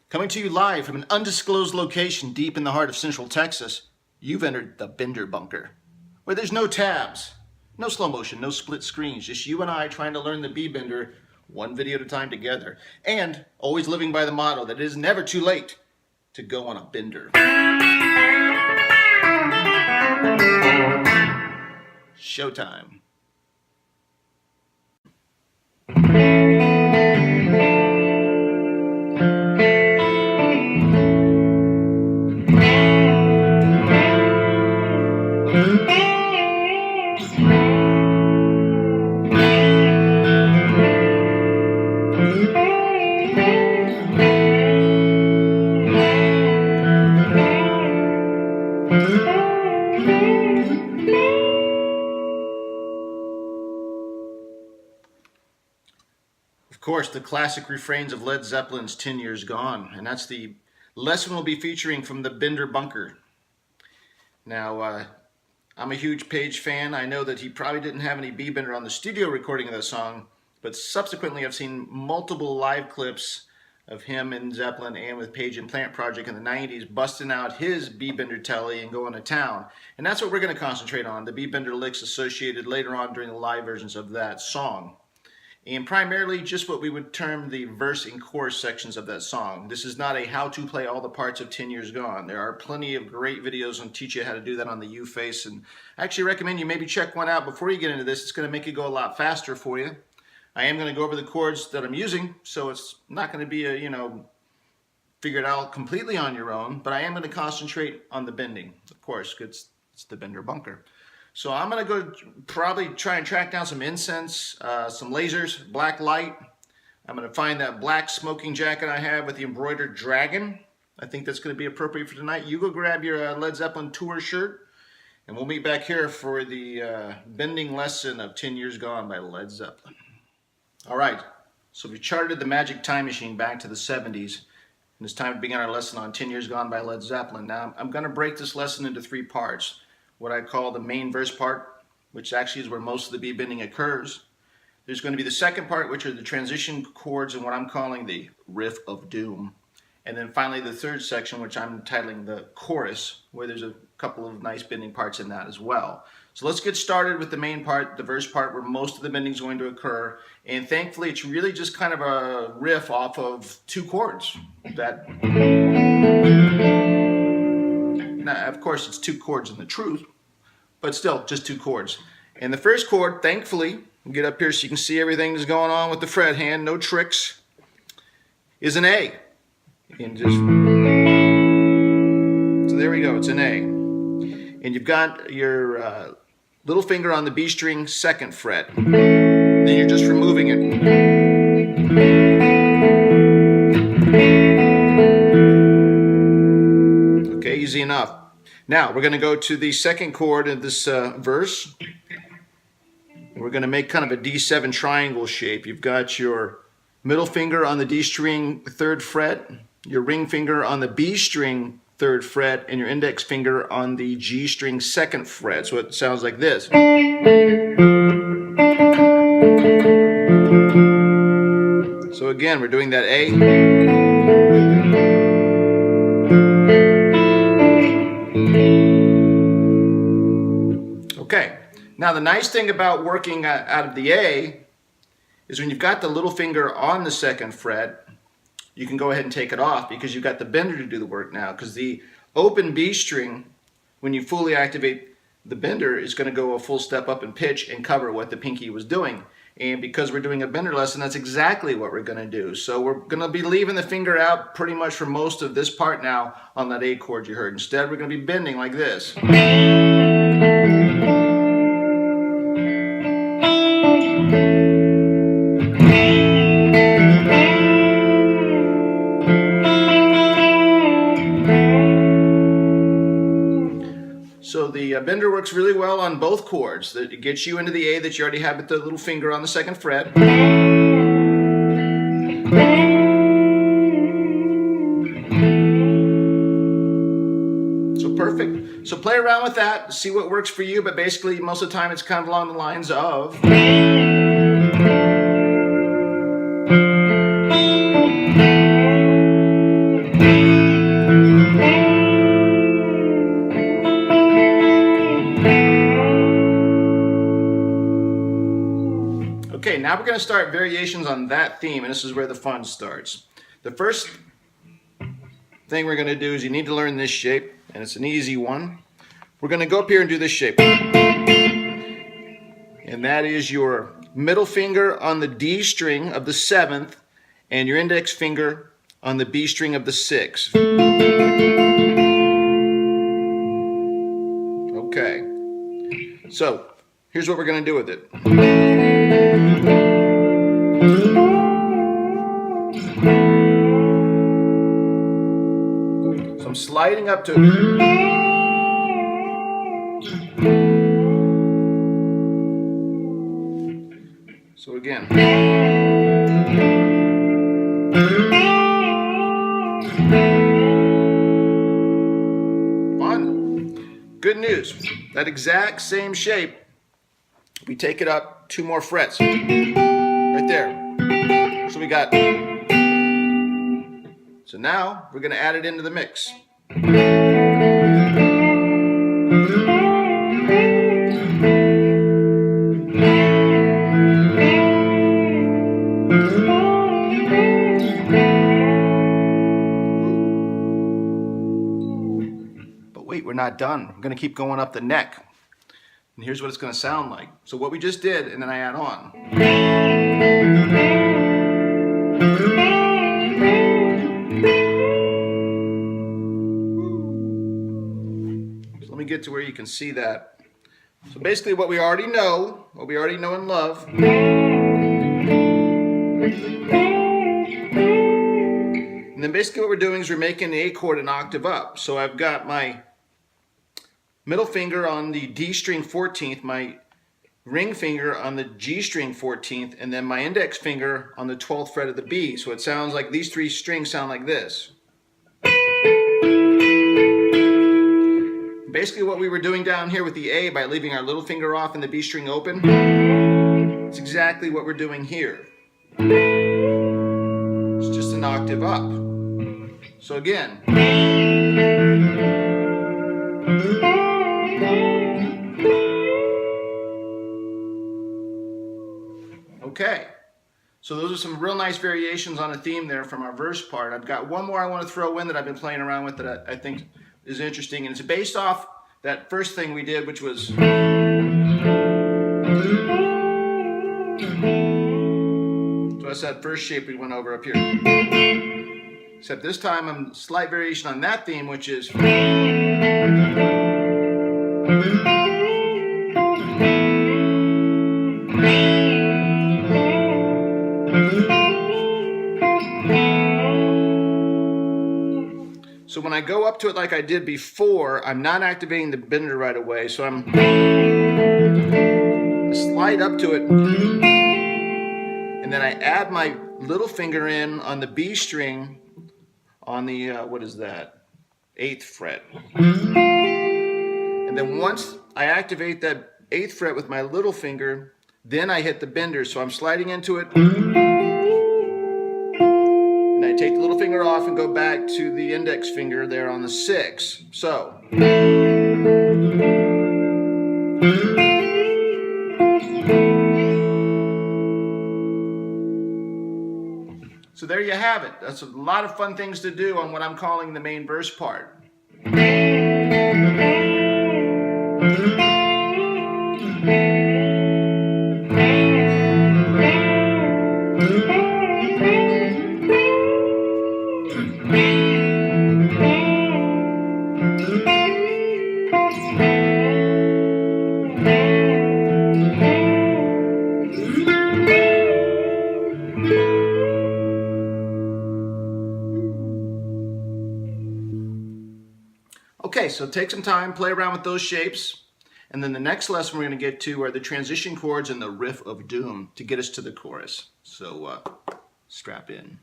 Coming to you live from an undisclosed location deep in the heart of Central Texas, you've entered the Bender Bunker, where there's no tabs, no slow motion, no split screens, just you and I trying to learn the B-Bender one video at a time together, and always living by the motto that it is never too late to go on a bender. Showtime. Of course, the classic refrains of Led Zeppelin's 10 Years Gone, and that's the lesson we'll be featuring from the Bender Bunker. Now, I'm a huge Page fan. I know that he probably didn't have any B-Bender on the studio recording of the song, but subsequently I've seen multiple live clips of him and Zeppelin and with Page and Plant Project in the 90s busting out his B-Bender telly and going to town. And that's what we're going to concentrate on, the B-Bender licks associated later on during the live versions of that song. And primarily just what we would term the verse and chorus sections of that song. This is not a how to play all the parts of 10 Years Gone. There are plenty of great videos on teach you how to do that on the U-Face, and I actually recommend you maybe check one out before you get into this. It's going to make it go a lot faster for you. I am going to go over the chords that I'm using, so it's not going to be a, figure it out completely on your own, but I am going to concentrate on the bending, of course, because it's the Bender Bunker. So I'm going to go probably try and track down some incense, some lasers, black light. I'm going to find that black smoking jacket I have with the embroidered dragon. I think that's going to be appropriate for tonight. You go grab your Led Zeppelin tour shirt, and we'll meet back here for the bending lesson of 10 Years Gone by Led Zeppelin. All right, so we charted the magic time machine back to the 70s, and it's time to begin our lesson on 10 Years Gone by Led Zeppelin. Now, I'm going to break this lesson into three parts. What I call the main verse part, which actually is where most of the B-bending occurs. There's going to be the second part, which are the transition chords and what I'm calling the riff of doom. And then finally the third section, which I'm entitling the chorus, where there's a couple of nice bending parts in that as well. So let's get started with the main part, the verse part, where most of the bending is going to occur. And thankfully, it's really just kind of a riff off of two chords. Now, of course, it's two chords in the truth, but still just two chords. And the first chord, thankfully, I'll get up here so you can see everything that's going on with the fret hand, no tricks, is an A. And just, so there we go, it's an A. And you've got your little finger on the B string second fret. Then you're just removing it. Easy enough. Now we're going to go to the second chord of this verse. We're going to make kind of a D7 triangle shape. You've got your middle finger on the D string third fret, your ring finger on the B string third fret, and your index finger on the G string second fret. So it sounds like this. So again, we're doing that A. Okay, now the nice thing about working out of the A is when you've got the little finger on the second fret, you can go ahead and take it off because you've got the bender to do the work now, because the open B string, when you fully activate the bender, is going to go a full step up in pitch and cover what the pinky was doing. And because we're doing a bender lesson, that's exactly what we're going to do. So we're going to be leaving the finger out pretty much for most of this part now on that A chord you heard. Instead, we're going to be bending like this. So the bender works really well on both chords. It gets you into the A that you already have with the little finger on the second fret. So perfect. So play around with that, see what works for you, but basically most of the time it's kind of along the lines of... now we're going to start variations on that theme, and this is where the fun starts. The first thing we're going to do is you need to learn this shape, and it's an easy one. We're going to go up here and do this shape. And that is your middle finger on the D string of the 7th and your index finger on the B string of the 6th. Okay. So, here's what we're going to do with it. So I'm sliding up to... So again. Fun. Good news. That exact same shape, we take it up 2 more frets. Right there. So we got... So now we're going to add it into the mix. We're not done. I'm going to keep going up the neck. And here's what it's going to sound like. So what we just did, and then I add on. So let me get to where you can see that. So basically what we already know and love. And then basically what we're doing is we're making the A chord an octave up. So I've got my middle finger on the D string 14th, my ring finger on the G string 14th, and then my index finger on the 12th fret of the B. So it sounds like these 3 strings sound like this. Basically what we were doing down here with the A by leaving our little finger off and the B string open, it's exactly what we're doing here. It's just an octave up. So again. Okay, so those are some real nice variations on a theme there from our verse part. I've got one more I want to throw in that I've been playing around with that I think is interesting, and it's based off that first thing we did, which was... So that's that first shape we went over up here. Except this time I'm a slight variation on that theme, which is... So when I go up to it like I did before, I'm not activating the bender right away, so I slide up to it, and then I add my little finger in on the B string on the, what is that, 8th fret. And then once I activate that 8th fret with my little finger, then I hit the bender, so I'm sliding into it. And I take the little finger off and go back to the index finger there on the 6. So. So there you have it. That's a lot of fun things to do on what I'm calling the main verse part. Okay, so take some time, play around with those shapes, and then the next lesson we're going to get to are the transition chords and the riff of doom to get us to the chorus. So strap in.